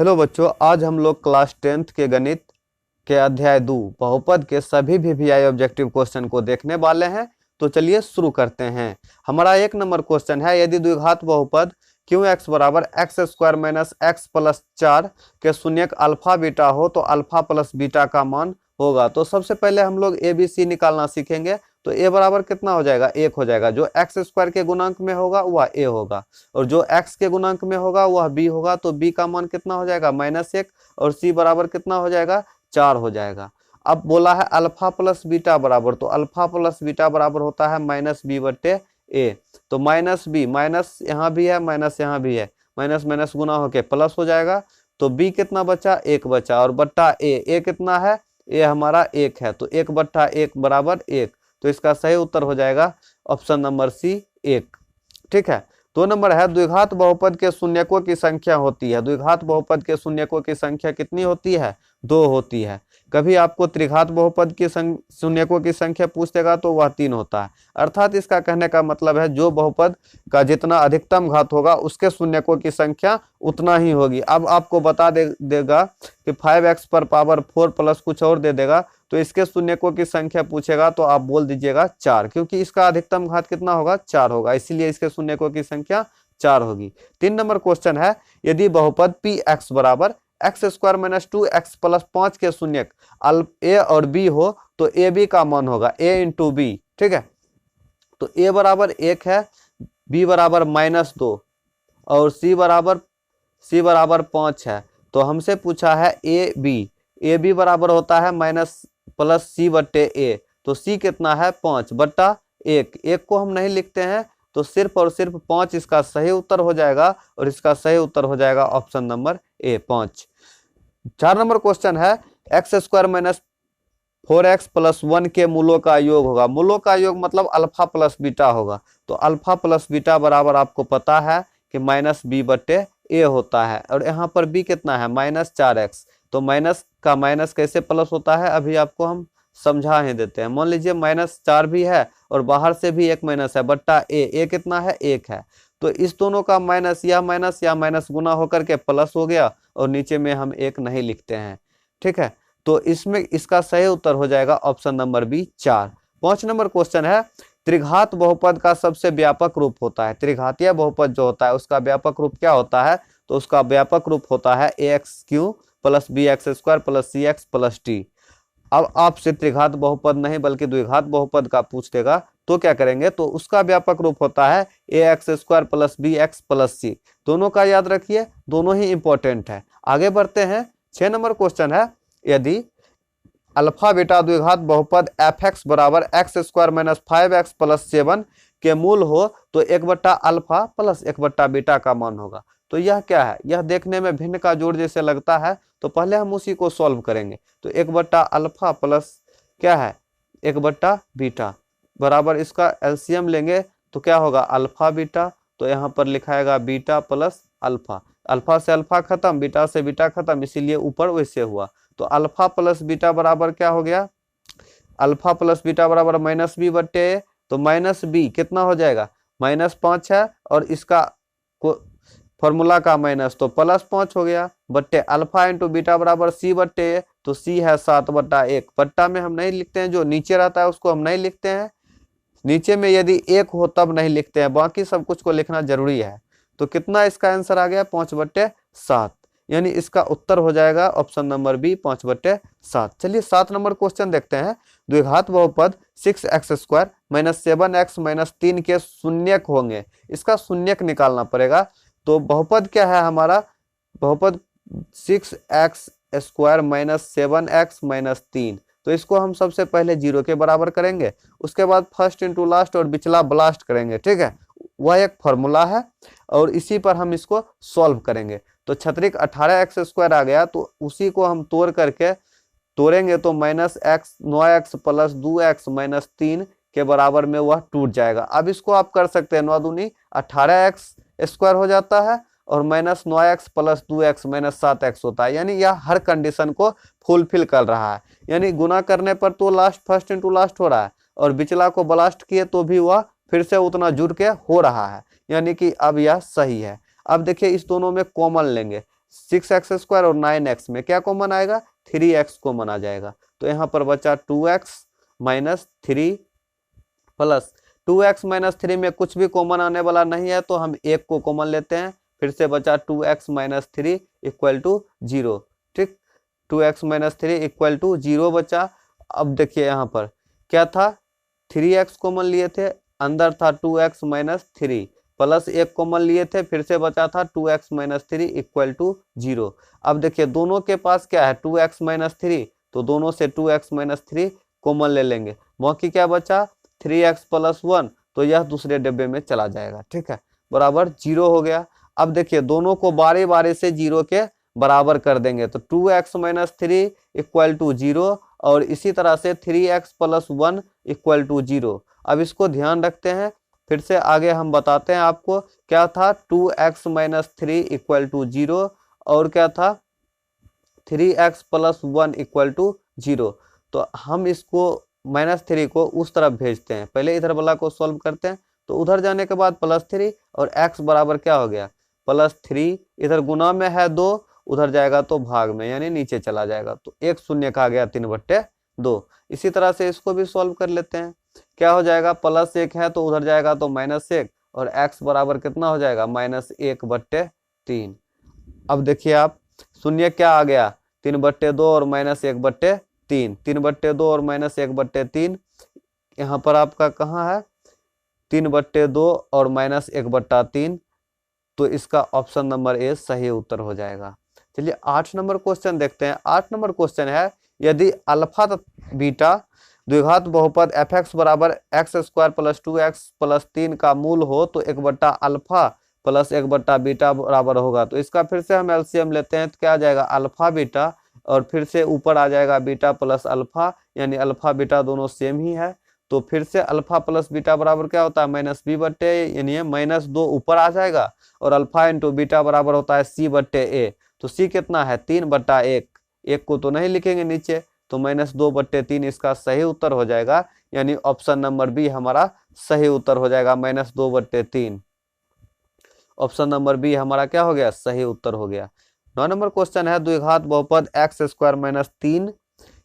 Hello बच्चों, आज हम लोग क्लास 10th के गणित के अध्याय 2 बहुपद के सभी वीवीआई ऑब्जेक्टिव क्वेश्चन को देखने वाले हैं। तो चलिए शुरू करते हैं। हमारा 1 नंबर क्वेश्चन है, यदि द्विघात बहुपद क्यू एक्स बराबर x square minus x plus 4 के शून्यक अल्फा बीटा हो तो अल्फा प्लस बीटा का मान होगा। तो सबसे पहले हम लोग ए बी सी निकालना सीखेंगे। तो ए बराबर कितना हो जाएगा, 1 हो जाएगा। जो एक्स स्क्वायर के गुणांक में होगा वह ए होगा और जो x के गुणांक में होगा वह b होगा। तो b का मान कितना हो जाएगा, -1 और c बराबर कितना हो जाएगा, 4 हो जाएगा। अब बोला है अल्फा प्लस बीटा बराबर, तो अल्फा प्लस बीटा बराबर होता है -b/a। तो -b, माइनस यहाँ भी है माइनस यहाँ भी है, माइनस माइनस गुना होके प्लस हो जाएगा। तो b कितना बचा, 1 बचा और बट्टा a कितना है, a हमारा 1 है। तो 1/1 बराबर 1। तो इसका सही उत्तर हो जाएगा ऑप्शन नंबर सी 1। ठीक है। 2 नंबर है, द्विघात बहुपद के शून्यकों की संख्या होती है। द्विघात बहुपद के शून्यकों की संख्या कितनी होती है, 2 होती है। कभी आपको त्रिघात बहुपद की शून्यकों की संख्या पूछ देगा तो वह 3 होता है। अर्थात इसका कहने का मतलब है जो बहुपद का जितना अधिकतम घात होगा उसके शून्यकों की संख्या उतना ही होगी। अब आपको बता देगा कि 5x पर पावर 4 प्लस कुछ और दे देगा, तो इसके शून्यकों की संख्या पूछेगा तो आप बोल दीजिएगा 4, क्योंकि इसका अधिकतम घात कितना होगा, 4 होगा, इसीलिए इसके शून्यकों की संख्या 4 होगी। 3 नंबर क्वेश्चन है, यदि बहुपद पी एक्स बराबर x square minus 2x plus 5 के शून्यक ए और बी हो तो ए बी का मान होगा a इंटू बी। ठीक है। तो a बराबर 1 है, b बराबर -2 और c बराबर 5 है। तो हमसे पूछा है ए बी बराबर होता है माइनस प्लस सी बट्टे ए। तो c कितना है, 5/1। 1 को हम नहीं लिखते हैं तो सिर्फ और सिर्फ 5 इसका सही उत्तर हो जाएगा और इसका सही उत्तर हो जाएगा option number A 5। 4 number question है, X square minus 4x plus 1 के मूलों का योग होगा। मूलों का योग मतलब अल्फा प्लस बीटा होगा। तो अल्फा प्लस बीटा बराबर आपको पता है कि -b/a होता है और यहाँ पर b कितना है, -4x। तो माइनस का माइनस कैसे प्लस होता है अभी आपको हम समझा ही देते हैं। मान लीजिए -4 भी है और बाहर से भी एक माइनस है, बट्टा a कितना है, 1 है। तो इस दोनों का माइनस या माइनस गुना होकर के प्लस हो गया और नीचे में हम 1 नहीं लिखते हैं। ठीक है। तो इसमें इसका सही उत्तर हो जाएगा option number B 4। 5 number question है, त्रिघात बहुपद का सबसे व्यापक रूप होता है। त्रिघातीय बहुपद जो होता है उसका व्यापक रूप क्या होता है, तो उसका व्यापक रूप होता है ax³ plus bx² plus cx plus T. अब आपसे त्रिघात बहुपद नहीं बल्कि द्विघात बहुपद का पूछ देगा तो क्या करेंगे, तो उसका व्यापक रूप होता है ax² plus bx plus c। दोनों का याद रखिए, दोनों ही इंपॉर्टेंट है। आगे बढ़ते हैं। 6 नंबर क्वेश्चन है, यदि अल्फा बीटा द्विघात बहुपद fx बराबर x² माइनस 5x प्लस 7 के मूल हो तो 1/अल्फा प्लस 1/बीटा का मान होगा। तो यह क्या है, यह देखने में भिन्न का जोड़ जैसे लगता है, तो पहले हम उसी को सॉल्व करेंगे। तो 1/अल्फा प्लस क्या है, 1/बीटा बराबर इसका एलसीएम लेंगे तो क्या होगा, अल्फा बीटा। तो यहाँ पर लिखाएगा बीटा प्लस अल्फा, अल्फा से अल्फा खत्म, बीटा से बीटा खत्म, इसीलिए ऊपर वैसे हुआ। तो अल्फा प्लस बीटा बराबर क्या हो गया, अल्फा प्लस बीटा बराबर -b/a। तो -b कितना हो जाएगा, -5 है और इसका फॉर्मूला का माइनस, तो +5 हो गया, बट्टे अल्फा इंटू बीटा बराबर c/a। तो c है 7/1। बट्टा में हम नहीं लिखते हैं, जो नीचे रहता है उसको हम नहीं लिखते हैं। नीचे में यदि 1 हो तब नहीं लिखते हैं, बाकी सब कुछ को लिखना जरूरी है। तो कितना इसका आंसर आ गया, 5/7। यानी इसका उत्तर हो जाएगा ऑप्शन नंबर बी 5/7। चलिए 7 नंबर क्वेश्चन देखते हैं। द्विघात बहुपद 6x² माइनस 7x माइनस 3 के शून्यक होंगे। इसका शून्यक निकालना पड़ेगा। तो बहुपद क्या है हमारा, बहुपद 6x² माइनस 7x माइनस 3। तो इसको हम सबसे पहले 0 के बराबर करेंगे, उसके बाद फर्स्ट इंटू लास्ट और बिचला ब्लास्ट करेंगे। ठीक है, वह एक फॉर्मूला है और इसी पर हम इसको सॉल्व करेंगे। तो छत्रिक 18x² आ गया, तो उसी को हम तोड़ेंगे तो -x 9x plus 2x minus 3 के बराबर में वह टूट जाएगा। अब इसको आप कर सकते हैं, 9 दूनी 18x² हो जाता है और -9x plus 2x minus 7x होता है। यानी यह हर कंडीशन को फुलफिल कर रहा है। यानी गुना करने पर तो लास्ट फर्स्ट इंटू लास्ट हो रहा है और बिचला को ब्लास्ट किए तो भी वह फिर से उतना जुड़ के हो रहा है। यानी कि अब यह सही है। अब देखिए इस दोनों में कॉमन लेंगे, 6x² और 9x में क्या कॉमन आएगा, 3x कॉमन आ जाएगा। तो यहाँ पर बचा 2x minus 3 plus 2x minus 3 में कुछ भी कॉमन आने वाला नहीं है तो हम एक को कॉमन लेते हैं, फिर से बचा 2x माइनस 3 इक्वल टू 0। ठीक, 2x माइनस 3 इक्वल टू 0 बचा। अब देखिए यहाँ पर क्या था, 3x कॉमन लिए थे, अंदर था 2x माइनस 3 प्लस एक कॉमन लिए थे, फिर से बचा था 2x माइनस 3 इक्वल टू 0। अब देखिए दोनों के पास क्या है, 2x माइनस 3, तो दोनों से 2x माइनस 3 कॉमन ले लेंगे, बाकी क्या बचा 3x प्लस 1, तो यह दूसरे डिब्बे में चला जाएगा। ठीक है, बराबर 0 हो गया। अब देखिए दोनों को बारी बारी से 0 के बराबर कर देंगे, तो 2x माइनस 3 इक्वल टू 0 और इसी तरह से 3x प्लस 1 इक्वल टू 0। अब इसको ध्यान रखते हैं, फिर से आगे हम बताते हैं आपको। क्या था, 2x माइनस 3 इक्वल टू 0 और क्या था 3x प्लस 1 इक्वल टू 0। तो हम इसको -3 को उस तरफ भेजते हैं, पहले इधर वाला को सॉल्व करते हैं, तो उधर जाने के बाद +3 और x बराबर क्या हो गया +3, इधर गुना में है 2, उधर जाएगा तो भाग में यानी नीचे चला जाएगा, तो एक शून्य का आ गया 3/2। इसी तरह से इसको भी सॉल्व कर लेते हैं, क्या हो जाएगा +1 है तो उधर जाएगा तो -1 और x बराबर कितना हो जाएगा -1/3। अब देखिए आप, शून्य क्या आ गया 3/2 और -1/3, 3/2 और -1/3, यहाँ पर आपका कहाँ है 3/2 और -1/3, तो इसका ऑप्शन नंबर ए सही उत्तर हो जाएगा। चलिए 8 नंबर क्वेश्चन देखते हैं। 8 नंबर क्वेश्चन है, यदि अल्फा तथा बीटा द्विघात बहुपद fx बराबर x² प्लस 2x प्लस 3 का मूल हो तो 1/अल्फा प्लस 1/बीटा बराबर होगा। तो इसका फिर से हम एलसीएम लेते हैं, तो क्या आ जाएगा अल्फा बीटा और फिर से ऊपर आ जाएगा बीटा प्लस अल्फा, यानी अल्फा बीटा दोनों सेम ही है। तो फिर से अल्फा प्लस बीटा बराबर क्या होता है -b/a, यानी -2 ऊपर आ जाएगा और अल्फा इंटू बीटा बराबर होता है c/a। तो c कितना है 3/1, एक को तो नहीं लिखेंगे नीचे, तो -2/3 इसका सही उत्तर हो जाएगा, यानी ऑप्शन नंबर बी हमारा सही उत्तर हो जाएगा -2/3। ऑप्शन नंबर बी हमारा क्या हो गया, सही उत्तर हो गया। 9 नंबर क्वेश्चन है, द्विघात बहुपद x² - 3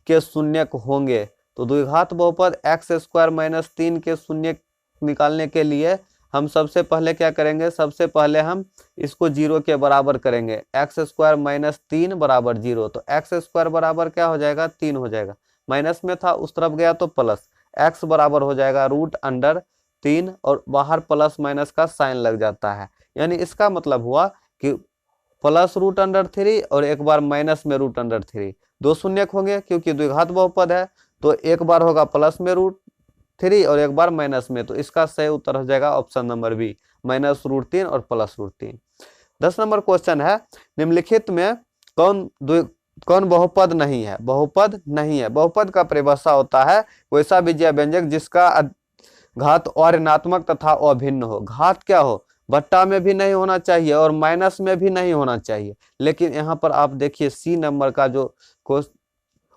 के शून्यक होंगे। तो द्विघात बहुपद x² - 3 के शून्य निकालने के लिए हम सबसे पहले क्या करेंगे, सबसे पहले हम इसको 0 के बराबर करेंगे, x² - 3 बराबर 0। तो x² बराबर क्या हो जाएगा 3 हो जाएगा, माइनस में था उस तरफ गया तो प्लस, x बराबर हो जाएगा √3 और बाहर प्लस माइनस का साइन लग जाता है, यानी इसका मतलब हुआ कि प्लस √3 और एक बार माइनस में √3, दो शून्यक होंगे क्योंकि द्विघात बहुपद है, तो एक बार होगा प्लस में √3 और एक बार माइनस में, तो इसका सही उत्तर हो जाएगा ऑप्शन नंबर बी -√3 और +√3। 10 नंबर क्वेश्चन है, निम्नलिखित में कौन बहुपद नहीं है। बहुपद नहीं है, बहुपद का परिभाषा होता है वैसा विजय व्यंजक जिसका घात अऋणात्मक तथा अभिन्न हो। घात क्या हो, बट्टा में भी नहीं होना चाहिए और माइनस में भी नहीं होना चाहिए, लेकिन यहाँ पर आप देखिए सी नंबर का जो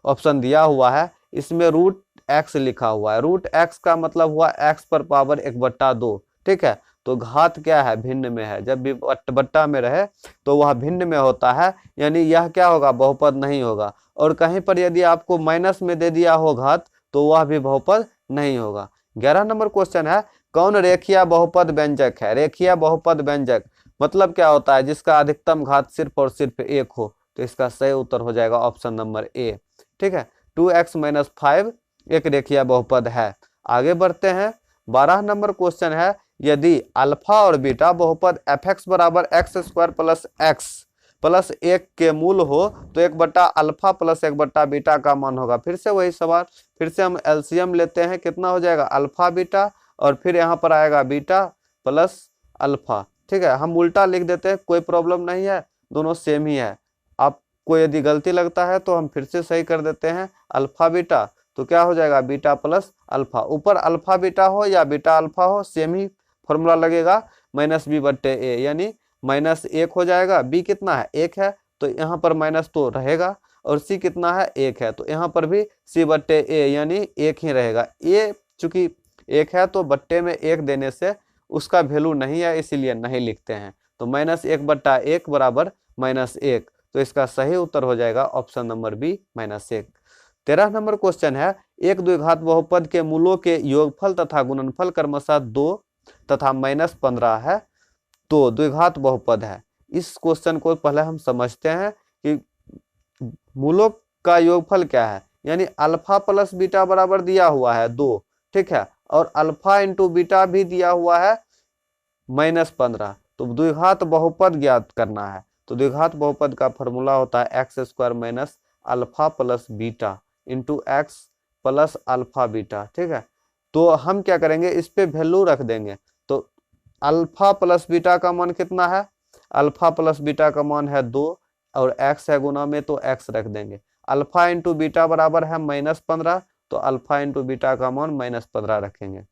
ऑप्शन दिया हुआ है इसमें √x लिखा हुआ है। √x का मतलब हुआ x पर पावर 1/2। ठीक है, तो घात क्या है, भिन्न में है, जब भी बट्टा में रहे तो वह भिन्न में होता है, यानी यह क्या होगा बहुपद नहीं होगा। और कहीं पर यदि आपको माइनस में दे दिया हो घात तो वह भी बहुपद नहीं होगा। 11 नंबर क्वेश्चन है, कौन रेखीय बहुपद व्यंजक है। रेखीय बहुपद व्यंजक मतलब क्या होता है, जिसका अधिकतम घात सिर्फ और सिर्फ 1 हो। तो इसका सही उत्तर हो जाएगा ऑप्शन नंबर ए। ठीक है, 2x - 5 एक रेखीय बहुपद है। आगे बढ़ते हैं, 12 नंबर क्वेश्चन है, यदि अल्फा और बीटा बहुपद fx बराबर x² प्लस x प्लस 1 के मूल हो तो 1/अल्फा प्लस 1/बीटा का मान होगा। फिर से वही सवाल, फिर से हम एलसीएम लेते हैं, कितना हो जाएगा अल्फा बीटा और फिर यहाँ पर आएगा बीटा प्लस अल्फा। ठीक है, हम उल्टा लिख देते हैं, कोई प्रॉब्लम नहीं है, दोनों सेम ही है। आपको यदि गलती लगता है तो हम फिर से सही कर देते हैं, अल्फा बीटा तो क्या हो जाएगा बीटा प्लस अल्फा, ऊपर अल्फा बीटा हो या बीटा अल्फा हो सेम ही फॉर्मूला लगेगा -b/a, यानी -1 हो जाएगा। b कितना है 1 है तो यहाँ पर माइनस तो रहेगा, और c कितना है 1 है तो यहाँ पर भी c/a यानी 1 ही रहेगा। a चूंकि 1 है तो बट्टे में 1 देने से उसका वैल्यू नहीं है, इसीलिए नहीं लिखते हैं। तो -1/1 बराबर -1। तो इसका सही उत्तर हो जाएगा option number B -1। 13 number question है, एक द्विघात बहुपद के मूलों के योगफल तथा गुणनफल क्रमशः 2 तथा -15 है, तो द्विघात बहुपद है। इस क्वेश्चन को पहले हम समझते हैं कि मूलों का योगफल क्या है, यानी अल्फा प्लस बीटा बराबर दिया हुआ है 2, ठीक है, और अल्फा इंटू बीटा भी दिया हुआ है -15। तो द्विघात बहुपद ज्ञात करना है। तो द्विघात बहुपद का फॉर्मूला होता है x² minus alpha plus beta into x plus alpha beta, ठीक है। तो हम क्या करेंगे, इस पे वैल्यू रख देंगे। तो अल्फा प्लस बीटा का मान कितना है, अल्फा प्लस बीटा का मान है 2 और x है गुना में, तो x रख देंगे। अल्फा इंटू बीटा बराबर है -15, तो अल्फा इंटू बीटा का मान -15 रखेंगे।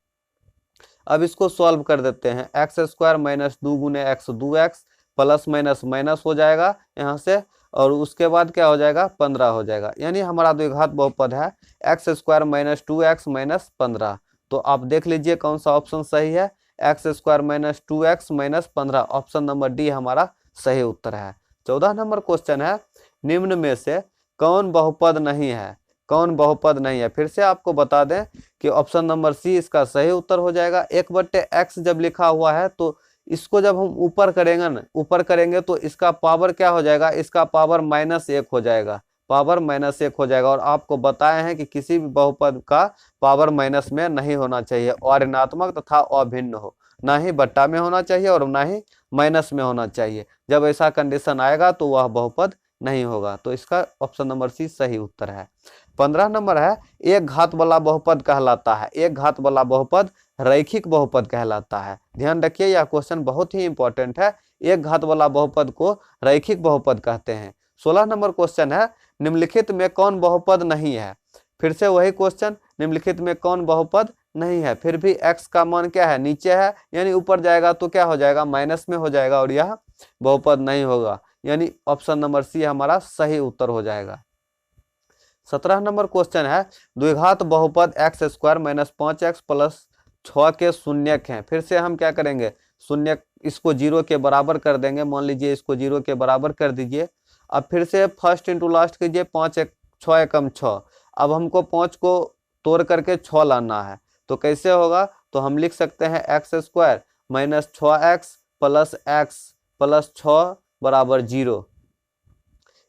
अब इसको सॉल्व कर देते हैं। x² माइनस 2 गुने x 2x plus minus minus हो जाएगा यहाँ से, और उसके बाद क्या हो जाएगा 15 हो जाएगा, यानी हमारा द्विघात बहुपद है x² माइनस 2x माइनस 15। तो आप देख लीजिए कौन सा ऑप्शन सही है, x² minus 2x minus 15, option number D हमारा सही उत्तर है। 14 नंबर क्वेश्चन है, निम्न में से कौन बहुपद नहीं है, कौन बहुपद नहीं है। फिर से आपको बता दें कि ऑप्शन नंबर सी इसका सही उत्तर हो जाएगा। 1/x जब लिखा हुआ है तो इसको जब हम ऊपर करेंगे ना, ऊपर करेंगे तो इसका पावर क्या हो जाएगा, इसका पावर -1 हो जाएगा, पावर -1 हो जाएगा। और आपको बताए हैं कि किसी भी बहुपद का पावर माइनस में नहीं होना चाहिए, और ऋणात्मक तथा अभिन्न हो, ना ही बट्टा में होना चाहिए और ना ही माइनस में होना चाहिए। जब ऐसा कंडीशन आएगा तो वह बहुपद नहीं होगा। तो इसका ऑप्शन नंबर सी सही उत्तर है। 15 नंबर है, एक घात वाला बहुपद कहलाता है, एक घात वाला बहुपद रैखिक बहुपद कहलाता है। ध्यान रखिए यह क्वेश्चन बहुत ही इंपॉर्टेंट है, एक घात वाला बहुपद को रैखिक बहुपद कहते हैं। 16 नंबर क्वेश्चन है, निम्नलिखित में कौन बहुपद नहीं है। फिर से वही क्वेश्चन, निम्नलिखित में कौन बहुपद नहीं है, फिर भी x का मान क्या है, नीचे है, यानी ऊपर जाएगा तो क्या हो जाएगा, माइनस में हो जाएगा और यह बहुपद नहीं होगा, यानी ऑप्शन नंबर सी हमारा सही उत्तर हो जाएगा। 17 नंबर क्वेश्चन है, द्विघात बहुपद x² माइनस 5x प्लस 6 के शून्यक हैं। फिर से हम क्या करेंगे, शून्यक इसको 0 के बराबर कर देंगे, मान लीजिए इसको 0 के बराबर कर दीजिए। अब फिर से फर्स्ट इंटू लास्ट कीजिए, 5 6 एकम 6। अब हमको 5 को तोड़ करके 6 लाना है, तो कैसे होगा, तो हम लिख सकते हैं x² minus 6x plus x plus 6 बराबर 0।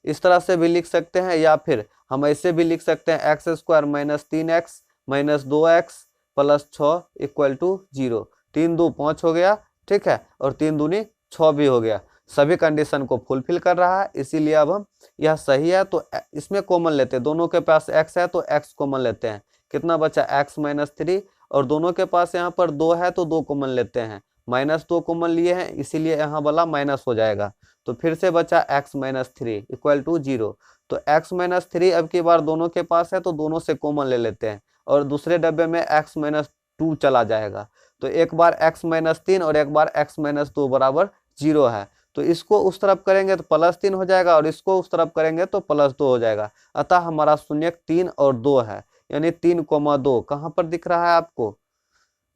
इस तरह से भी लिख सकते हैं, या फिर हम ऐसे भी लिख सकते हैं x² minus 3x minus 2x plus 6 equal to 0। 3 2 5 हो गया, ठीक है, और 3 दूनी 6 भी हो गया। सभी कंडीशन को फुलफिल कर रहा है, इसीलिए अब हम यह सही है तो इसमें कॉमन लेते हैं। दोनों के पास x है तो x कॉमन लेते हैं, कितना बचा x माइनस 3, और दोनों के पास यहाँ पर 2 है तो 2 कॉमन लेते हैं, -2 कॉमन लिए हैं इसीलिए यहाँ वाला माइनस हो जाएगा। तो फिर से बचा x माइनस 3 इक्वल टू 0। तो x माइनस 3 अब की बार दोनों के पास है तो दोनों से कॉमन ले लेते हैं, और दूसरे डब्बे में x माइनस 2 चला जाएगा। तो एक बार x माइनस 3 और एक बार x माइनस 2 बराबर 0 है, तो इसको उस तरफ करेंगे तो +3 हो जाएगा और इसको उस तरफ करेंगे तो +2 हो जाएगा। अतः हमारा शून्यक 3 और 2 है, यानी 3,2 कहाँ पर दिख रहा है आपको,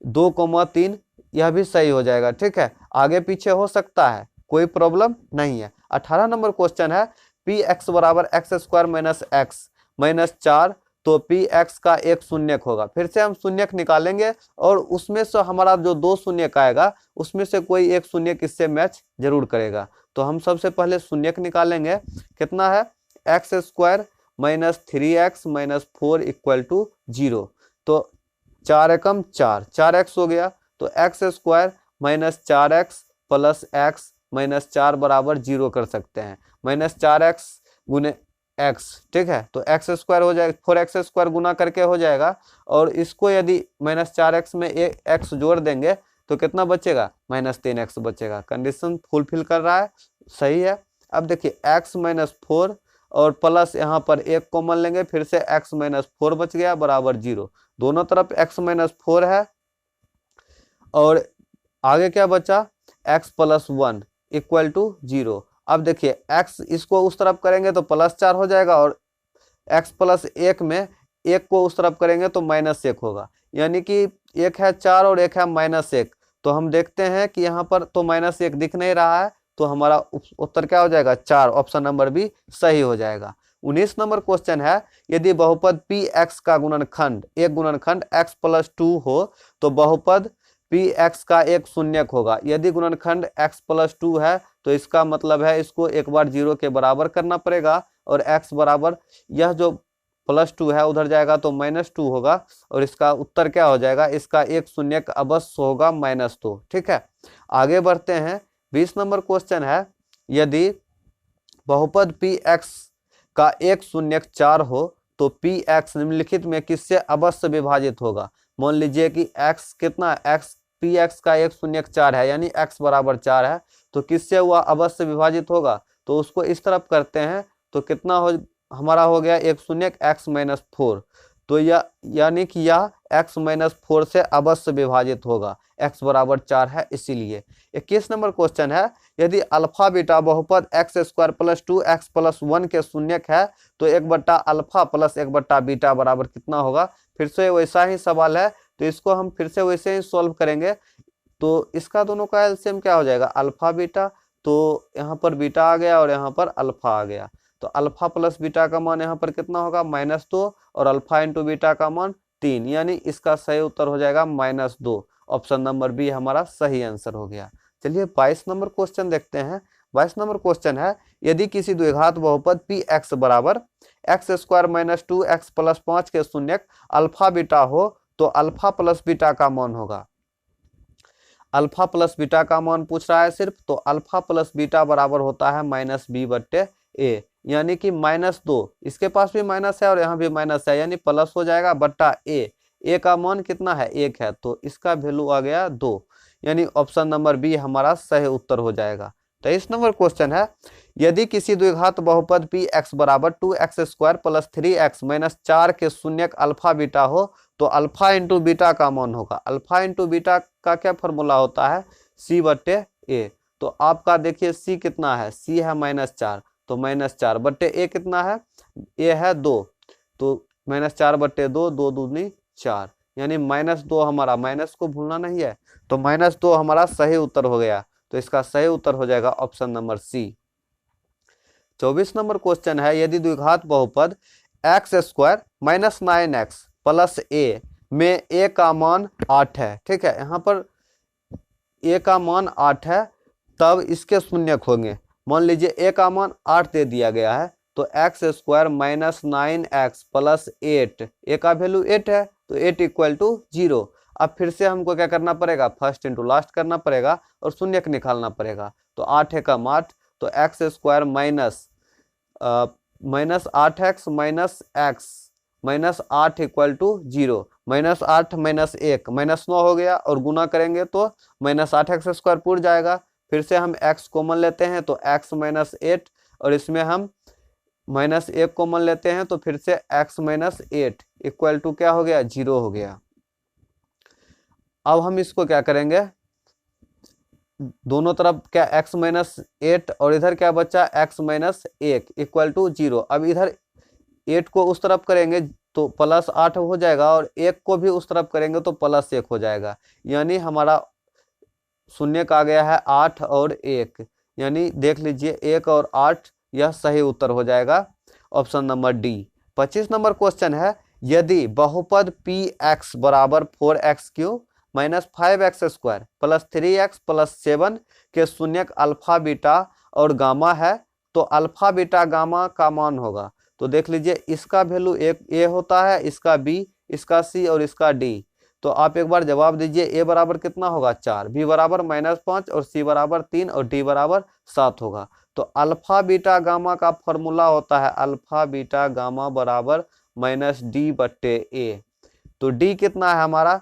2,3, यह भी सही हो जाएगा, ठीक है। आगे पीछे हो सकता है, कोई प्रॉब्लम नहीं है। 18 नंबर क्वेश्चन है, px बराबर x² माइनस x माइनस 4, तो px का एक शून्यक होगा। फिर से हम शून्यक निकालेंगे और उसमें से हमारा जो 2 शून्यक आएगा उसमें से कोई एक शून्यक इससे मैच जरूर करेगा। तो हम सबसे पहले शून्यक निकालेंगे, कितना है, x² minus 3x minus 4 equal to 0। तो 4 एकम 4, 4x हो गया, तो x² minus 4x plus x minus 4 बराबर 0 कर सकते हैं, -4x गुने x, ठीक है। तो x² हो जाएगा, 4x² गुना करके हो जाएगा, और इसको यदि -4x में एक x जोड़ देंगे तो कितना बचेगा, -3x बचेगा। कंडीशन फुलफिल कर रहा है, सही है। अब देखिए x माइनस 4 और प्लस यहाँ पर एक कॉमन लेंगे, फिर से x माइनस 4 बच गया बराबर 0। दोनों तरफ x माइनस 4 है, और आगे क्या बचा, x प्लस 1 इक्वल टू 0। अब देखिए x इसको उस तरफ करेंगे तो +4 हो जाएगा, और x प्लस 1 में 1 को उस तरफ करेंगे तो -1 होगा, यानी कि एक है 4 और एक है -1, तो हम देखते हैं कि यहाँ पर तो -1 दिख नहीं रहा है, तो हमारा उत्तर क्या हो जाएगा 4, ऑप्शन नंबर बी सही हो जाएगा। 19 नंबर क्वेश्चन है, यदि बहुपद px का गुणनखंड एक गुणनखंड x + 2 हो तो बहुपद px का एक शून्यक होगा। यदि गुणनखंड x + 2 है तो इसका मतलब है इसको एक बार 0 के बराबर करना पड़ेगा, और x बराबर यह जो +2 है उधर जाएगा तो -2 होगा, और इसका उत्तर क्या हो जाएगा, इसका एक शून्यक अवश्य होगा -2। ठीक है, आगे बढ़ते हैं। 20 नंबर क्वेश्चन है, यदि बहुपद px का एक शून्यक 4 हो तो px निम्नलिखित में किससे अवश्य विभाजित होगा। मान लीजिए कि x कितना, x px का एक शून्यक 4 है, यानी x बराबर 4 है, तो किससे हुआ अवश्य विभाजित होगा। तो उसको इस तरफ करते हैं तो कितना हो, हमारा हो गया एक शून्यक x - 4, तो यह यानी कि यह x - 4 से अवश्य विभाजित होगा, x बराबर 4 है इसीलिए। 21 नंबर क्वेश्चन है, यदि अल्फा बीटा बहुपद x² + 2x + 1 के शून्यक है तो 1/अल्फा + 1/बीटा बराबर कितना होगा। फिर से वैसा ही सवाल है, तो इसको हम फिर से वैसे ही सॉल्व करेंगे। तो इसका दोनों का एलसीएम क्या हो जाएगा, अल्फा बीटा, तो यहाँ पर बीटा आ गया और यहाँ पर अल्फा आ गया, तो अल्फा + बीटा का मान यहाँ पर कितना होगा -2, और अल्फा × बीटा का मान 3, यानी इसका सही उत्तर हो जाएगा -2, ऑप्शन नंबर बी हमारा सही आंसर हो गया। चलिए 22 नंबर क्वेश्चन देखते हैं। 22 नंबर क्वेश्चन है, यदि किसी द्विघात बहुपद px बराबर x² - 2x + 5 के शून्यक अल्फा बीटा हो तो अल्फा + बीटा का मान होगा। अल्फा + बीटा का मान पूछ रहा है सिर्फ, तो अल्फा + बीटा बराबर होता है -b/a, यानी कि -2, इसके पास भी माइनस है और यहाँ भी माइनस है, यानी प्लस हो जाएगा बट्टा a का मान कितना है 1 है, तो इसका वैल्यू आ गया 2, यानी ऑप्शन नंबर बी हमारा सही उत्तर हो जाएगा। 23 नंबर क्वेश्चन है, यदि किसी द्विघात बहुपद px बराबर 2x² + 3x - 4 के शून्यक अल्फा बीटा हो तो अल्फा × बीटा का मान होगा। अल्फा × बीटा का क्या फॉर्मूला होता है, c/a, तो आपका देखिए c कितना है, c है -4, तो -4/a कितना है, a है 2, तो -4/2, 2 दूनी 4, यानी -2 हमारा, माइनस को भूलना नहीं है, तो -2 हमारा सही उत्तर हो गया, तो इसका सही उत्तर हो जाएगा option number C. 24 number question है, यदि द्विघात बहुपद x² - 9x + a में a का मान 8 है। ठीक है, यहाँ पर a का मान 8 है, तब इसके शून्यक होंगे। मान लीजिए a का मान 8 दे दिया गया है, तो x² - 9x + 8, a का वैल्यू 8 है, तो 8 = 0। अब फिर से हमको क्या करना पड़ेगा, फर्स्ट इंटू लास्ट करना पड़ेगा और शून्यक निकालना पड़ेगा, तो 8 × 8, तो x² - -8x x -8 = 0, -8 -1 -9 हो गया, और गुना करेंगे तो -8x² पूर जाएगा। फिर से हम x कॉमन लेते हैं तो x - 8, और इसमें हम -1 कॉमन लेते हैं तो फिर से x - 8 = क्या हो गया, 0 हो गया। अब हम इसको क्या करेंगे, दोनों तरफ क्या x - 8 और इधर क्या बचा x - 1 = 0। अब इधर 8 को उस तरफ करेंगे तो +8 हो जाएगा, और 1 को भी उस तरफ करेंगे तो +1 हो जाएगा, यानी हमारा शून्य का आ गया है 8 और 1, यानी देख लीजिए 1 और 8, यह सही उत्तर हो जाएगा, option number D. 25 number question है, यदि बहुपद px बराबर 4x³ - 5x² + 3x + 7 के शून्यक अल्फा बीटा और गामा है तो अल्फा बीटा गामा का मान होगा। तो देख लीजिए इसका वैल्यू एक a होता है, इसका b, इसका c और इसका d, तो आप एक बार जवाब दीजिए। a बराबर कितना होगा 4, b बराबर -5 और c बराबर 3 और d बराबर 7 होगा। तो अल्फा बीटा गामा का फॉर्मूला होता है अल्फा बीटा गामा बराबर -d/a, तो d कितना है हमारा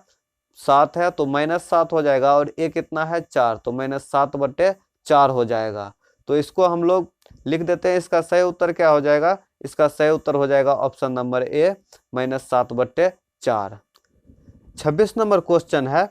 7 है, तो -7 हो जाएगा, और a कितना है 4, तो -7/4 हो जाएगा। तो इसको हम लोग लिख देते हैं, इसका सही उत्तर क्या हो जाएगा, इसका सही उत्तर हो जाएगा ऑप्शन नंबर ए -7/4। 26 नंबर क्वेश्चन है,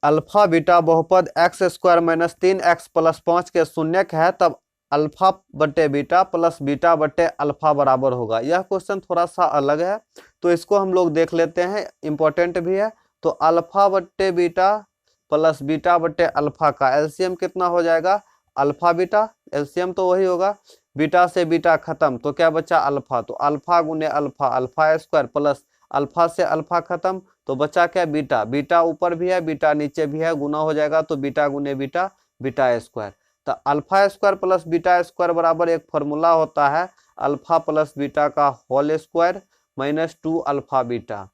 अल्फा बीटा बहुपद x² - 3x + 5 के शून्यक है तब अल्फा/बीटा + बीटा/अल्फा बराबर होगा। यह क्वेश्चन थोड़ा सा अलग है, तो इसको हम लोग देख लेते हैं, इंपॉर्टेंट भी है। तो अल्फा/बीटा प्लस बीटा बटे अल्फा का एलसीएम कितना हो जाएगा, अल्फा बीटा, एलसीएम तो वही होगा, बीटा से बीटा खत्म तो क्या बचा अल्फा, तो अल्फा गुने alpha, alpha square plus alpha से अल्फा खत्म तो बचा क्या बीटा, बीटा ऊपर भी है बीटा नीचे भी है, गुना हो जाएगा तो बीटा गुने बीटा, बीटा स्क्वायर। तो alpha square plus beta square बराबर एक फॉर्मूला होता है अल्फा प्लस बीटा का whole square minus 2 alpha beta,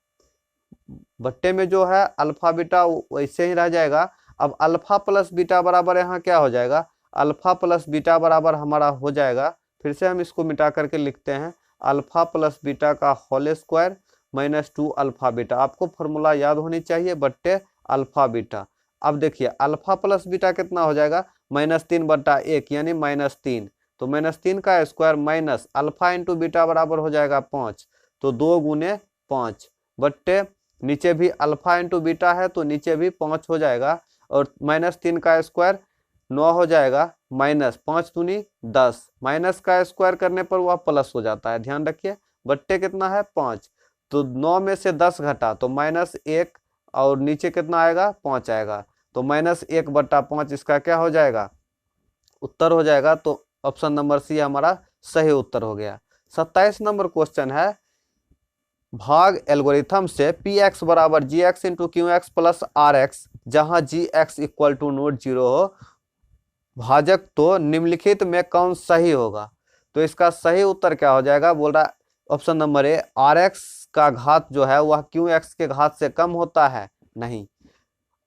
बट्टे में जो है अल्फा बीटा वैसे ही रह जाएगा। अब अल्फा प्लस बीटा बराबर यहाँ क्या हो जाएगा, अल्फा प्लस बीटा बराबर हमारा हो जाएगा, फिर से हम इसको मिटा करके लिखते हैं अल्फा प्लस बीटा का whole square minus 2 alpha beta, आपको फॉर्मूला याद होनी चाहिए, बट्टे अल्फा बीटा। अब देखिए अल्फा प्लस बीटा कितना हो जाएगा, -3/1 यानी -3, तो -3 का square minus alpha into beta बराबर हो जाएगा 5, तो 2 गुने 5 बट्टे नीचे भी अल्फा इंटू बीटा है तो नीचे भी 5 हो जाएगा, और -3 का स्क्वायर 9 हो जाएगा, माइनस 5 दूनी 10, माइनस का स्क्वायर करने पर वह प्लस हो जाता है, ध्यान रखिए, बट्टे कितना है 5, तो 9 में से 10 घटा तो -1 और नीचे कितना आएगा 5 आएगा, तो -1/5 इसका क्या हो जाएगा उत्तर हो जाएगा। तो ऑप्शन नंबर सी हमारा सही उत्तर हो गया। 27 नंबर क्वेश्चन है, भाग एल्गोरिथम से पी एक्स बराबर G X into Q X plus R X जहां G X equal to not 0 हो, भाजक तो निम्नलिखित में कौन सही होगा। तो इसका सही उत्तर क्या हो जाएगा, बोल रहा है option number A, R X का घात जो है वह क्यू एक्स के घात से कम होता है, नहीं।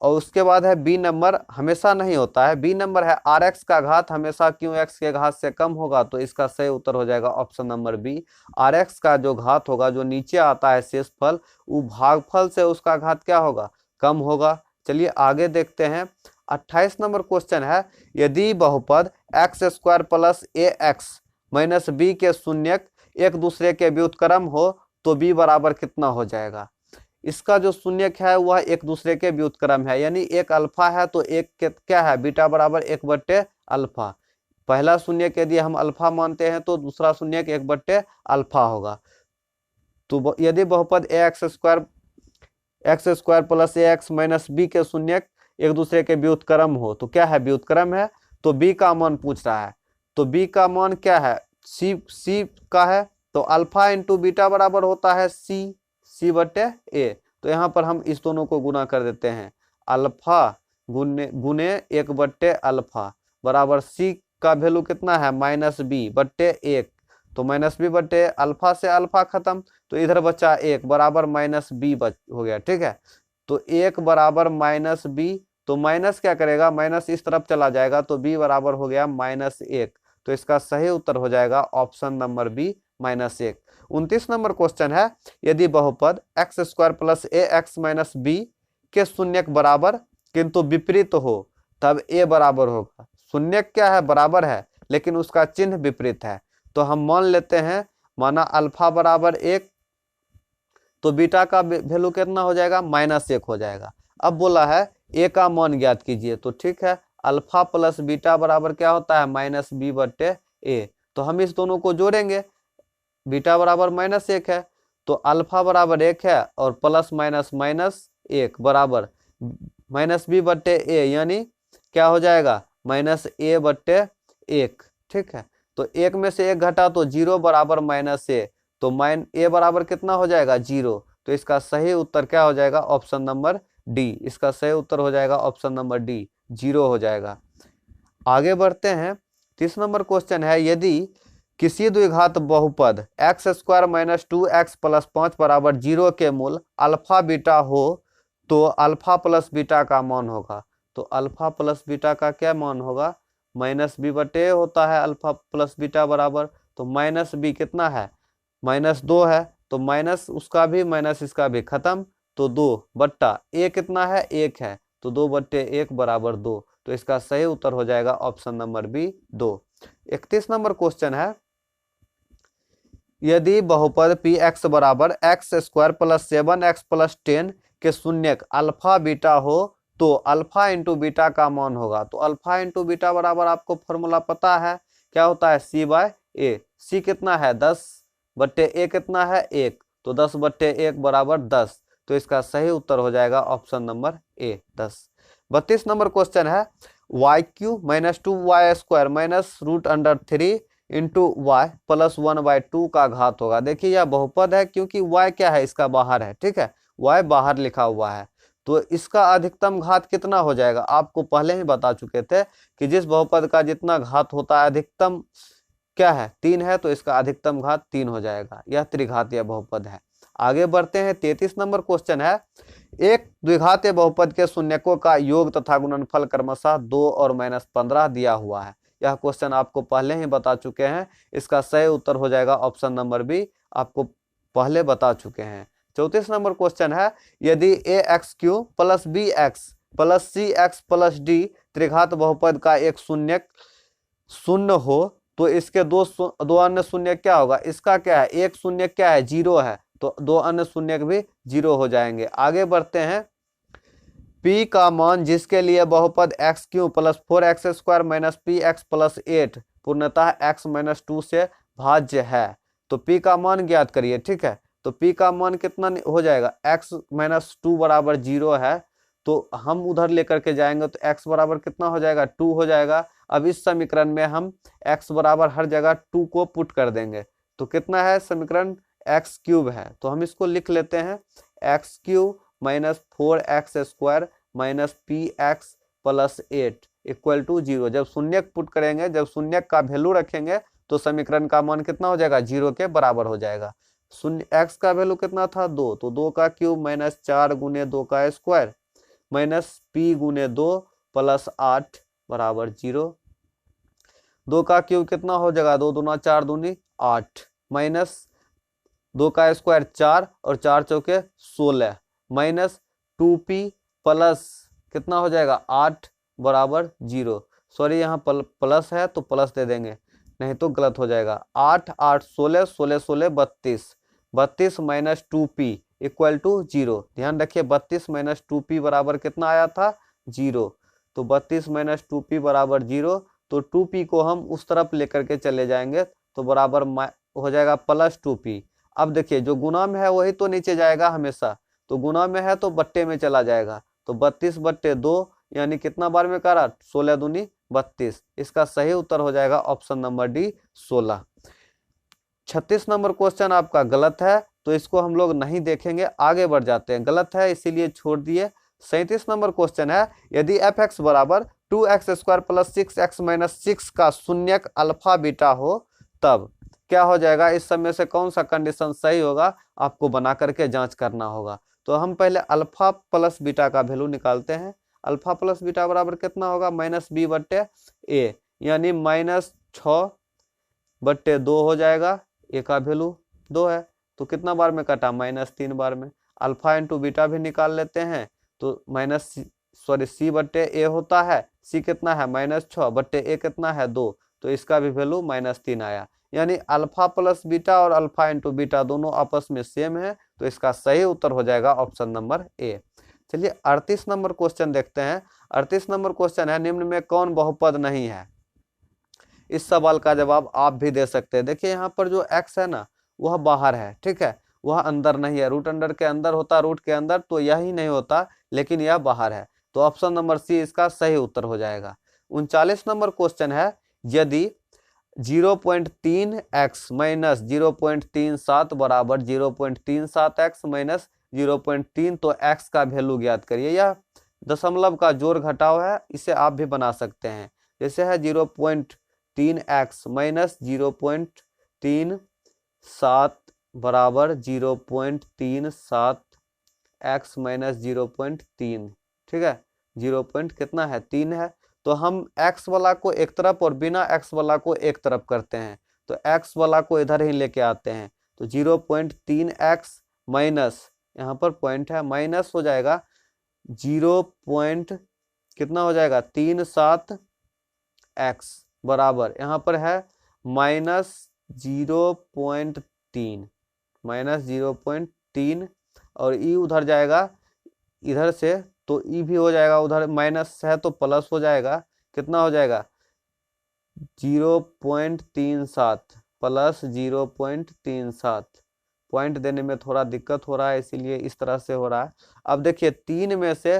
और उसके बाद है बी नंबर, हमेशा नहीं होता है, बी नंबर है आर एक्स का घात हमेशा क्यू एक्स के घात से कम होगा, तो इसका सही उत्तर हो जाएगा option number B, R X का जो घात होगा जो नीचे आता है शेषफल, वो भागफल से उसका घात क्या होगा, कम होगा। चलिए आगे देखते हैं। 28 नंबर क्वेश्चन है, यदि बहुपद X square plus A X minus B के शून्यक एक दूसरे के व्युत्क्रम हो तो बी बराबर कितना हो जाएगा। इसका जो शून्यक है वह एक दूसरे के व्युत्क्रम है, यानी एक अल्फा है तो एक के क्या है बीटा बराबर 1/, अल्फा। पहला शून्यक यदि हम अल्फा मानते हैं तो दूसरा शून्यक 1/, अल्फा होगा। तो यदि बहुपद X square plus A X minus B के शून्यक एक दूसरे के व्युत्क्रम हो तो क्या है व्युत्क्रम है, तो बी का मान पूछ रहा है, तो बी का मान क्या है सी का है, तो अल्फा इंटू बीटा बराबर होता है C/A, तो यहाँ पर हम इस दोनों को गुना कर देते हैं, अल्फा गुने 1/, अल्फा बराबर सी का वैल्यू कितना है -b/1, तो -b/, अल्फा से अल्फा खत्म तो इधर बचा 1 बराबर -b हो गया, ठीक है। तो 1 बराबर -b, तो माइनस क्या करेगा, माइनस इस तरफ चला जाएगा तो b बराबर हो गया -1, तो इसका सही उत्तर हो जाएगा option number B -1। 29 number question है, यदि बहुपद X square plus A X minus B के शून्यक बराबर किंतु विपरीत हो तब ए बराबर होगा। शून्यक क्या है बराबर है लेकिन उसका चिन्ह विपरीत है, तो हम मान लेते हैं, माना अल्फा बराबर 1 तो बीटा का वैल्यू कितना हो जाएगा -1 हो जाएगा। अब बोला है ए का मान ज्ञात कीजिए, तो ठीक है अल्फा प्लस बीटा बराबर क्या होता है -b/a, तो हम इस दोनों को जोड़ेंगे, बीटा बराबर -1 है तो अल्फा बराबर 1 है और प्लस माइनस -1 बराबर -b/a, यानी क्या हो जाएगा -a/1, ठीक है। तो 1 में से 1 घटा तो 0 बराबर -a, तो a बराबर कितना हो जाएगा 0, तो इसका सही उत्तर क्या हो जाएगा ऑप्शन नंबर डी, इसका सही उत्तर हो जाएगा ऑप्शन नंबर डी, 0 हो जाएगा। आगे बढ़ते हैं। 30 नंबर क्वेश्चन है, यदि किसी द्विघात बहुपद X square minus 2x plus 5 बराबर 0 के मूल अल्फा बीटा हो तो अल्फा प्लस बीटा का मान होगा। तो अल्फा प्लस बीटा का क्या मान होगा, -b/a होता है अल्फा प्लस बीटा बराबर, तो -b कितना है -2 है, तो माइनस उसका भी माइनस इसका भी खत्म, तो 2/a कितना है 1 है, तो 2/1 बराबर 2, तो इसका सही उत्तर हो जाएगा option number B 2। 31 number question है, यदि बहुपद पी एक्स बराबर x square plus 7x plus 10 के शून्यक अल्फा बीटा हो तो अल्फा इंटू बीटा का मान होगा। तो अल्फा इंटू बीटा बराबर आपको फॉर्मूला पता है क्या होता है C/A, C कितना है 10/a कितना है 1, तो 10/1 बराबर 10, तो इसका सही उत्तर हो जाएगा option number A 10। 32 number question है Y cube minus 2y² minus √3 into Y plus 1/2 का घात होगा। देखिए यह बहुपद है क्योंकि y क्या है, इसका बाहर है, ठीक है, y बाहर लिखा हुआ है, तो इसका अधिकतम घात कितना हो जाएगा। आपको पहले ही बता चुके थे कि जिस बहुपद का जितना घात होता है अधिकतम क्या है 3 है, तो इसका अधिकतम घात 3 हो जाएगा। यह त्रिघातीय बहुपद है। आगे बढ़ते हैं। 33 नंबर क्वेश्चन है एक द्विघातीय बहुपद के शून्यकों का योग तथा गुणनफल क्रमशः 2 और -15 दिया हुआ है। यह क्वेश्चन आपको पहले ही बता चुके हैं। इसका सही उत्तर हो जाएगा ऑप्शन नंबर बी, आपको पहले बता चुके हैं। 34 नंबर क्वेश्चन है यदि ax³ + bx + cx + d त्रिघात बहुपद का एक शून्यक शून्य हो तो इसके दो अन्य शून्य क्या होगा। इसका क्या है, एक शून्य क्या है, 0 है, तो दो अन्य शून्य भी 0 हो जाएंगे। आगे बढ़ते हैं। p का मान जिसके लिए बहुपद x³ + 4x² - px + 8 पूर्णतः x - 2 से भाज्य है, तो p का मान ज्ञात करिए, ठीक है। तो p का मान कितना हो जाएगा, x - 2 बराबर 0 है, तो हम उधर लेकर के जाएंगे तो x बराबर कितना हो जाएगा, 2 हो जाएगा। अब इस समीकरण में हम x बराबर हर जगह 2 को पुट कर देंगे, तो कितना है समीकरण, x³ है, तो हम इसको लिख लेते हैं x³ - 4x² - px + 8 = 0। जब शून्यक पुट करेंगे, जब शून्यक का वैल्यू रखेंगे तो समीकरण का मान कितना हो जाएगा, 0 के बराबर हो जाएगा। शून्य x का वैल्यू कितना था, 2, तो 2 का क्यूब -4 × 2 का स्क्वायर -p × 2 + 8 बराबर 0। 2 का क्यूब कितना हो जाएगा, 2 दूना 4 दूनी 8 माइनस 2 का स्क्वायर 4 और 4 चौके 16 माइनस 2p प्लस कितना हो जाएगा 8 बराबर 0। सॉरी यहाँ प्लस है तो प्लस दे देंगे, नहीं तो गलत हो जाएगा। 8 8 16 16 16 32 32 माइनस 2p = 0। ध्यान रखिए 32 माइनस 2p बराबर कितना आया था, 0। तो 32 माइनस 2p बराबर 0, तो 2p को हम उस तरफ लेकर के चले जाएंगे तो बराबर हो जाएगा +2p। अब देखिए जो गुना में है वही तो नीचे जाएगा हमेशा, तो गुना में है तो बट्टे में चला जाएगा, तो 32/2 यानी कितना बार में करा, 16 दूनी 32। इसका सही उत्तर हो जाएगा option number D 16। 36 number question आपका गलत है, तो इसको हम लोग नहीं देखेंगे, आगे बढ़ जाते हैं। गलत है इसीलिए छोड़ दिए। 37 नंबर क्वेश्चन है यदि fx बराबर 2x² + 6x - 6 का शून्यक अल्फा बीटा हो तब क्या हो जाएगा। इस सब में से कौन सा कंडीशन सही होगा आपको बना करके जांच करना होगा। तो हम पहले अल्फा प्लस बीटा का वैल्यू निकालते हैं। अल्फा प्लस बीटा बराबर कितना होगा, -b/a यानी -6/2 हो जाएगा। ए का वैल्यू 2 है, तो कितना बार में कटा, -3 बार में। अल्फा इंटू बीटा भी निकाल लेते हैं, तो c/a होता है, c कितना है -6/a कितना है 2, तो इसका भी वैल्यू -3 आया। यानी अल्फा प्लस बीटा और अल्फा इंटू बीटा दोनों आपस में सेम है, तो इसका सही उत्तर हो जाएगा ऑप्शन नंबर ए। चलिए 38 नंबर क्वेश्चन देखते हैं। 38 नंबर क्वेश्चन है निम्न में कौन बहुपद नहीं है। इस सवाल का जवाब आप भी दे सकते हैं। देखिए यहाँ पर जो x है ना वह बाहर है, ठीक है, वह अंदर नहीं है। रूट अंडर के अंदर होता, रूट के अंदर तो यही नहीं होता, लेकिन यह बाहर है, तो ऑप्शन नंबर सी इसका सही उत्तर हो जाएगा। 39 नंबर क्वेश्चन है यदि 0.3x - 0.37 बराबर 0.37x - 0.3, तो x का वैल्यू ज्ञात करिए। यह दशमलव का जोड़ घटाव है, इसे आप भी बना सकते हैं। जैसे है 0.3x - 0.37 बराबर 0.37x - 0.3, ठीक है, 0 कितना है 3 है, तो हम x वाला को एक तरफ और बिना x वाला को एक तरफ करते हैं, तो x वाला को इधर ही लेके आते हैं, तो 0.3x माइनस यहाँ पर पॉइंट है माइनस हो जाएगा 0. कितना हो जाएगा 37x बराबर यहाँ पर है -0.3 और ई उधर जाएगा इधर से, तो ई भी हो जाएगा, उधर माइनस है तो प्लस हो जाएगा, कितना हो जाएगा 0.37 प्लस 0.37। पॉइंट देने में थोड़ा दिक्कत हो रहा है, इसीलिए इस तरह से हो रहा है। अब देखिए 3 में से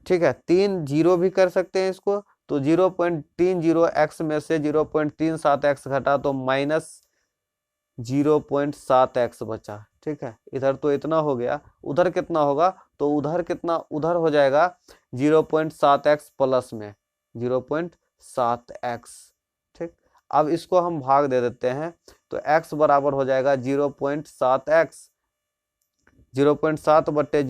ठीक है, 3 जीरो भी कर सकते हैं इसको, तो 0.30 में से 0.37 घटा तो -0.7 बचा। ठीक है, इधर तो इतना हो गया, उधर कितना होगा, तो उधर कितना, उधर हो जाएगा 0.7 प्लस में 0.7। ठीक, अब इसको हम भाग दे देते हैं, तो x बराबर हो जाएगा 0.7, 0.7 बट्टे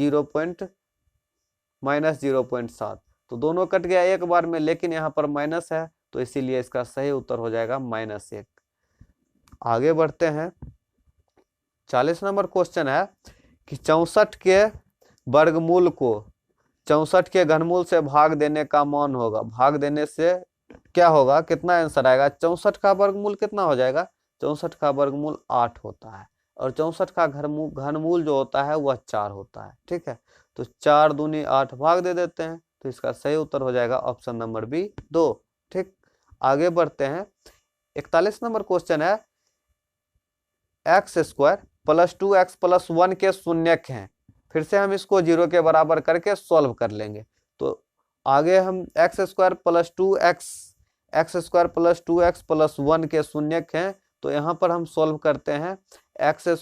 -0.7, तो दोनों कट गया एक बार में, लेकिन यहाँ पर माइनस है, तो इसीलिए इसका सही उत्तर हो जाएगा -1। आगे बढ़ते हैं, 40 नंबर क्वेश्चन है कि 64 के वर्गमूल को 64 के घनमूल से भाग देने का मान होगा। भाग देने से क्या होगा, कितना आंसर आएगा, 64 का वर्गमूल कितना हो जाएगा, 64 का वर्गमूल 8 होता है, और 64 का घनमूल जो होता है वह 4 होता है। ठीक है, तो 4 दूनी 8 भाग दे देते हैं, तो इसका सही उत्तर हो जाएगा ऑप्शन नंबर बी 2। ठीक, आगे बढ़ते हैं, 41 नंबर क्वेश्चन है, x² + 2x + 1 के शून्यक हैं। फिर से हम इसको 0 के बराबर करके सॉल्व कर लेंगे। तो आगे हम x² + 2x + 1 के शून्यक हैं, तो यहाँ पर हम सॉल्व करते हैं, x²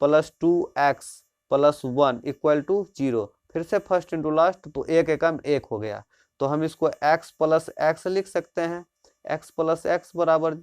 + 2x + 1 = 0। फिर से फर्स्ट इंटू लास्ट, तो 1 एकम 1 हो गया, तो हम इसको x + x लिख सकते हैं, x + x बराबर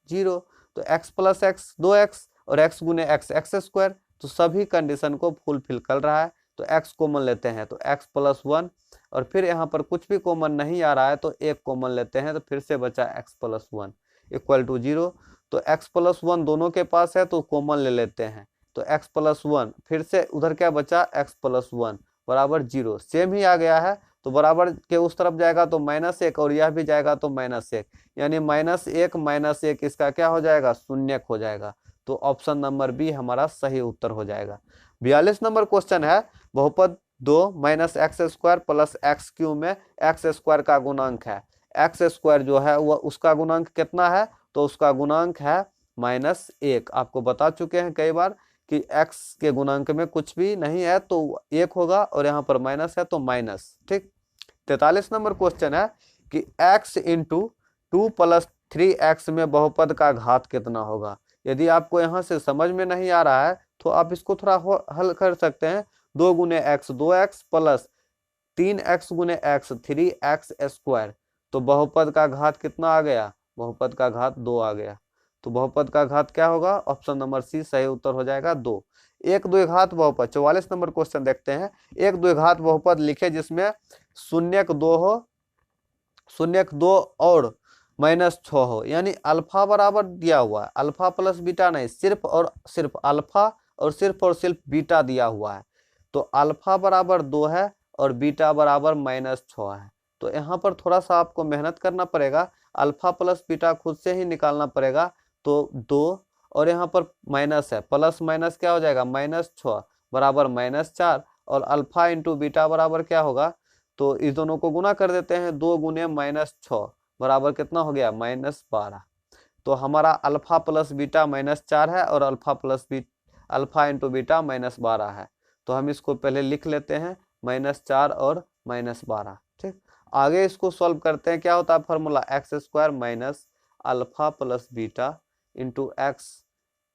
0, तो x + x 2x और x गुने x² तो सभी कंडीशन को फुलफिल कर रहा है, तो x कॉमन लेते हैं, तो x + 1, और फिर यहाँ पर कुछ भी कॉमन नहीं आ रहा है, तो 1 कॉमन लेते हैं, तो फिर से बचा x + 1 = 0, तो x + 1 दोनों के पास है, तो कॉमन ले लेते हैं, तो x + 1, फिर से उधर क्या बचा, x + 1 बराबर 0, सेम ही आ गया है, तो बराबर के उस तरफ जाएगा तो -1, और यह भी जाएगा तो -1, यानी -1 इसका क्या हो जाएगा, शून्यक हो जाएगा, तो ऑप्शन नंबर बी हमारा सही उत्तर हो जाएगा। 42 नंबर क्वेश्चन है, बहुपद 2 - x² + x³ में x² का गुणांक है। x² जो है वह उसका गुणांक कितना है, तो उसका गुणांक है -1। आपको बता चुके हैं कई बार कि x के गुणांक में कुछ भी नहीं है तो 1 होगा, और यहाँ पर माइनस है तो माइनस। ठीक, 43 नंबर क्वेश्चन है कि x × 2 + 3x में बहुपद का घात कितना होगा। यदि आपको यहाँ से समझ में नहीं आ रहा है, तो आप इसको थोड़ा हल कर सकते हैं, 2 गुने x 2x + 3x गुने x 3x², तो बहुपद का घात कितना आ गया, बहुपद का घात 2 आ गया, तो बहुपद का घात क्या होगा, ऑप्शन नंबर सी सही उत्तर हो जाएगा 2। एक द्विघात बहुपद, 44 नंबर क्वेश्चन देखते हैं, एक द्विघात बहुपद लिखे जिसमें शून्यक 2 हो, शून्यक 2 और -6 हो, यानी अल्फा बराबर दिया हुआ है, अल्फा प्लस बीटा नहीं, सिर्फ और सिर्फ अल्फा और सिर्फ बीटा दिया हुआ है, तो अल्फा बराबर 2 है और बीटा बराबर -6 है, तो यहाँ पर थोड़ा सा आपको मेहनत करना पड़ेगा, अल्फा प्लस बीटा खुद से ही निकालना पड़ेगा, तो 2 और यहाँ पर माइनस है, प्लस माइनस क्या हो जाएगा, -6 बराबर -4, और अल्फा इंटू बीटा बराबर क्या होगा, तो इस दोनों को गुना कर देते हैं, 2 गुने -6 बराबर कितना हो गया, -12, तो हमारा अल्फा प्लस बीटा -4 है, और अल्फा इंटू बीटा -12 है, तो हम इसको पहले लिख लेते हैं, -4 और -12। ठीक, आगे इसको सॉल्व करते हैं, क्या होता है formula, x² - alpha plus beta into x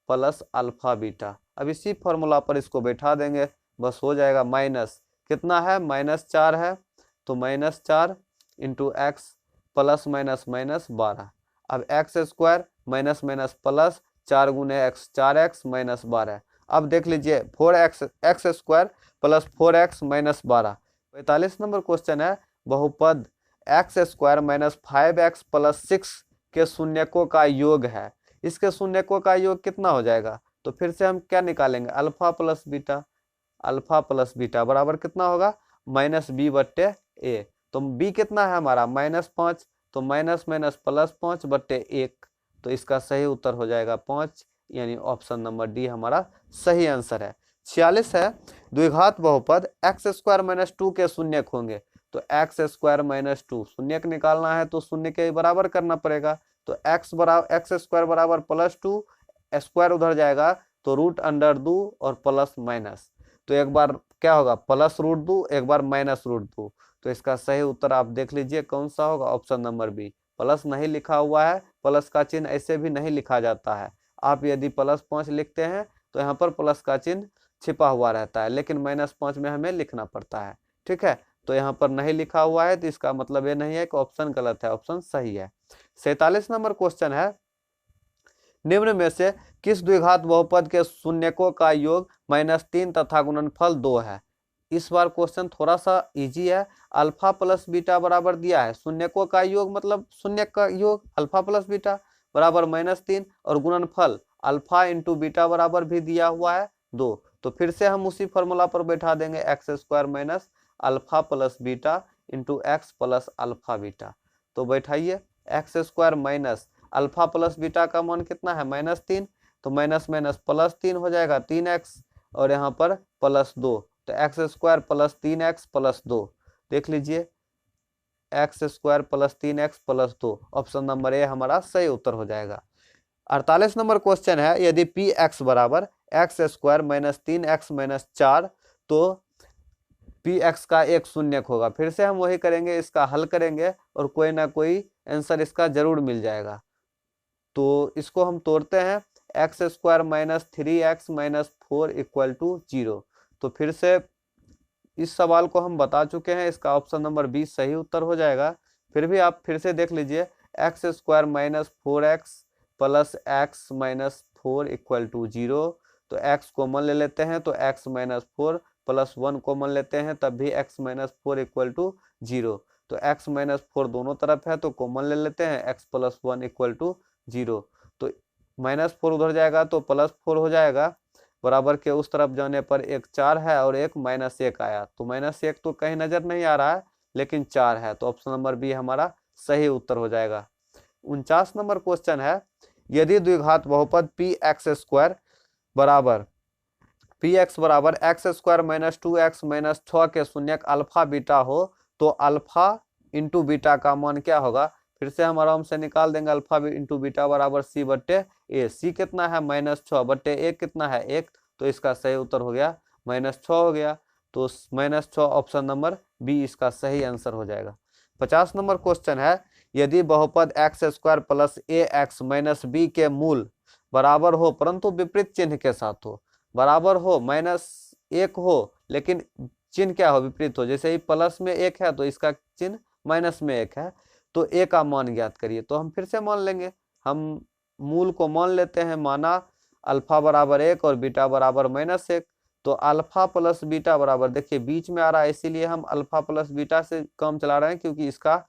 plus alpha beta. अब इसी फॉर्मूला पर इसको बैठा देंगे, बस हो जाएगा, माइनस कितना है, -4 है, तो -4 इंटू x प्लस माइनस -12, अब x² माइनस माइनस प्लस 4 गुने x 4x -12। अब देख लीजिए 4x x² + 4x -12। 45 number question है, बहुपद x² - 5x + 6 के शून्यकों का योग है। इसके शून्यकों का योग कितना हो जाएगा, तो फिर से हम क्या निकालेंगे, अल्फा प्लस बीटा बराबर कितना होगा, -b/a, तो b कितना है हमारा, -5, तो माइनस +5 बट्टे 1, तो इसका सही उत्तर हो जाएगा 5, यानी ऑप्शन नंबर डी हमारा सही आंसर है। 46 है, द्विघात बहुपद x² - 2 के शून्यक होंगे, तो x² - 2 शून्यक निकालना है तो शून्य के बराबर करना पड़ेगा, तो x² बराबर +2, स्क्वायर उधर जाएगा तो √2 और प्लस माइनस, तो एक बार क्या होगा, प्लस रूट 2 एक बार माइनस रूट 2। तो इसका सही उत्तर आप देख लीजिए कौन सा होगा, ऑप्शन नंबर बी। प्लस नहीं लिखा हुआ है, प्लस का चिन्ह ऐसे भी नहीं लिखा जाता है। आप यदि +5 लिखते हैं तो यहाँ पर प्लस का चिन्ह छिपा हुआ रहता है, लेकिन -5 में हमें लिखना पड़ता है। ठीक है, तो यहाँ पर नहीं लिखा हुआ है तो इसका मतलब ये नहीं है कि ऑप्शन गलत है, ऑप्शन सही है। 47 नंबर क्वेश्चन है, निम्न में से किस द्विघात बहुपद के शून्यकों का योग -3 तथा गुणनफल 2 है। इस बार क्वेश्चन थोड़ा सा इजी है। अल्फा प्लस बीटा बराबर दिया है, शून्यकों का योग मतलब शून्य का योग अल्फा प्लस बीटा बराबर -3, और गुणनफल अल्फा इंटू बीटा बराबर भी दिया हुआ है 2। तो फिर से हम उसी फॉर्मूला पर बैठा देंगे, x² minus alpha plus beta into x plus alpha beta. तो बैठाइए, x² minus alpha plus beta का मान कितना है -3, तो माइनस माइनस +3 हो जाएगा 3x, और यहाँ पर +2, तो x² + 3x + 2। देख लीजिए, x² + 3x + 2, ऑप्शन नंबर ए हमारा सही उत्तर हो जाएगा। 48 नंबर क्वेश्चन है, यदि px बराबर x² - 3x - 4 तो px का एक शून्यक होगा। फिर से हम वही करेंगे, इसका हल करेंगे और कोई ना कोई आंसर इसका जरूर मिल जाएगा। तो इसको हम तोड़ते हैं, x² - 3x - 4 = 0। तो फिर से इस सवाल को हम बता चुके हैं, इसका ऑप्शन नंबर बी सही उत्तर हो जाएगा। फिर भी आप फिर से देख लीजिए, x² - 4x + x - 4 = 0। तो x कॉमन ले लेते हैं, तो x - 4 + 1 कॉमन लेते हैं, तब भी x - 4 = 0। तो x - 4 दोनों तरफ है तो कॉमन ले लेते हैं, x + 1 = 0। तो -4 उधर जाएगा तो +4 हो जाएगा, बराबर के उस तरफ जाने पर एक 4 है और एक -1 आया, तो -1 तो कहीं नजर नहीं आ रहा है, लेकिन 4 है, तो ऑप्शन नंबर बी हमारा सही उत्तर हो जाएगा। 49 नंबर क्वेश्चन है, यदि द्विघात बहुपद px² बराबर px बराबर x² - 2x - 6 के शून्यक अल्फा बीटा हो तो अल्फा इंटू बीटा का मान क्या होगा। फिर से हम आराम से निकाल देंगे, अल्फा इंटू बीटा बराबर c/a। c कितना है, -6/a कितना है 1, तो इसका सही उत्तर हो गया -6 हो गया। तो -6 ऑप्शन नंबर बी इसका सही आंसर हो जाएगा। 50 नंबर क्वेश्चन है, यदि बहुपद x² + ax - b के मूल बराबर हो परंतु विपरीत चिन्ह के साथ हो, बराबर हो -1 हो लेकिन चिन्ह क्या हो, विपरीत हो। जैसे ही प्लस में 1 है तो इसका चिन्ह माइनस में 1 है, तो ए का मान ज्ञात करिए। तो हम फिर से मान लेंगे, हम मूल को मान लेते हैं, माना अल्फा बराबर 1 और बीटा बराबर -1। तो अल्फा प्लस बीटा बराबर, देखिए बीच में आ रहा है इसीलिए हम अल्फा प्लस बीटा से काम चला रहे हैं, क्योंकि इसका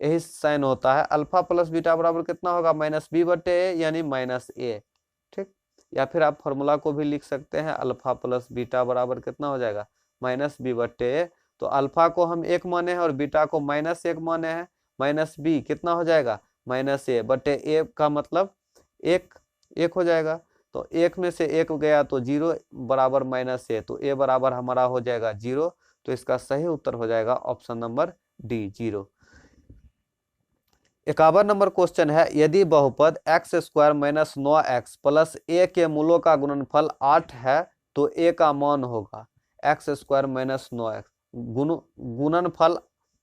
यही साइन होता है। अल्फा प्लस बीटा बराबर कितना होगा, -b/a यानी -a। ठीक, या फिर आप फॉर्मूला को भी लिख सकते हैं, अल्फा प्लस बीटा बराबर कितना हो जाएगा, -b/a। तो अल्फा को हम 1 माने हैं और बीटा को -1 माने हैं, -b कितना हो जाएगा, -a/a का मतलब 1 हो जाएगा। तो 1 में से 1 गया तो 0 बराबर -a, तो a बराबर हमारा हो जाएगा 0। तो इसका सही उत्तर हो जाएगा option number D 0। 51 number question है, यदि बहुपद x² - 9x + a के मूलों का गुणनफल 8 है तो a का मान होगा x² - 9x, गुणनफल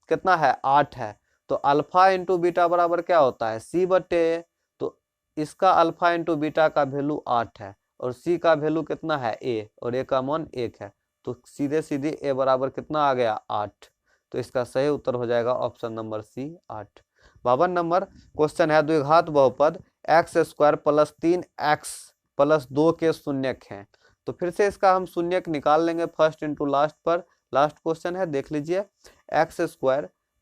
कितना है 8 है, तो अल्फा इंटू बीटा बराबर क्या होता है c/a। तो इसका अल्फा इंटू बीटा का वैल्यू 8 है और c का वैल्यू कितना है a, और a का मान 1 है, तो सीधे सीधे a बराबर कितना आ गया 8। तो इसका सही उत्तर हो जाएगा option number C 8। 52 number question है, द्विघात बहुपद x² + 3x + 2 के शून्यक हैं। तो फिर से इसका हम शून्यक निकाल लेंगे फर्स्ट इंटू लास्ट पर। लास्ट क्वेश्चन है, देख लीजिए, x²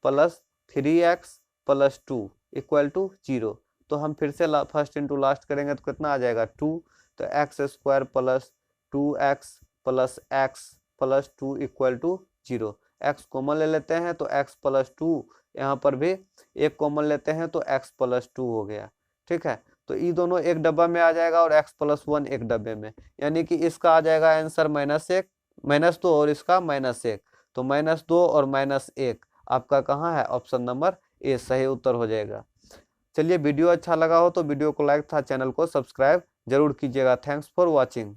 + 3x + 2 = 0। तो हम फिर से फर्स्ट इंटू लास्ट करेंगे तो कितना आ जाएगा 2। तो x² + 2x + x + 2 = 0। x common ले लेते हैं तो x + 2, यहाँ पर भी 1 कॉमन लेते हैं तो x + 2 हो गया। ठीक है, तो ये दोनों एक डब्बा में आ जाएगा और x + 1 एक डब्बे में, यानी कि इसका आ जाएगा आंसर -2 और इसका -1। तो -2 और -1 आपका कहाँ है, ऑप्शन नंबर ए सही उत्तर हो जाएगा। चलिए, वीडियो अच्छा लगा हो तो वीडियो को लाइक तथा चैनल को सब्सक्राइब जरूर कीजिएगा। Thanks for watching.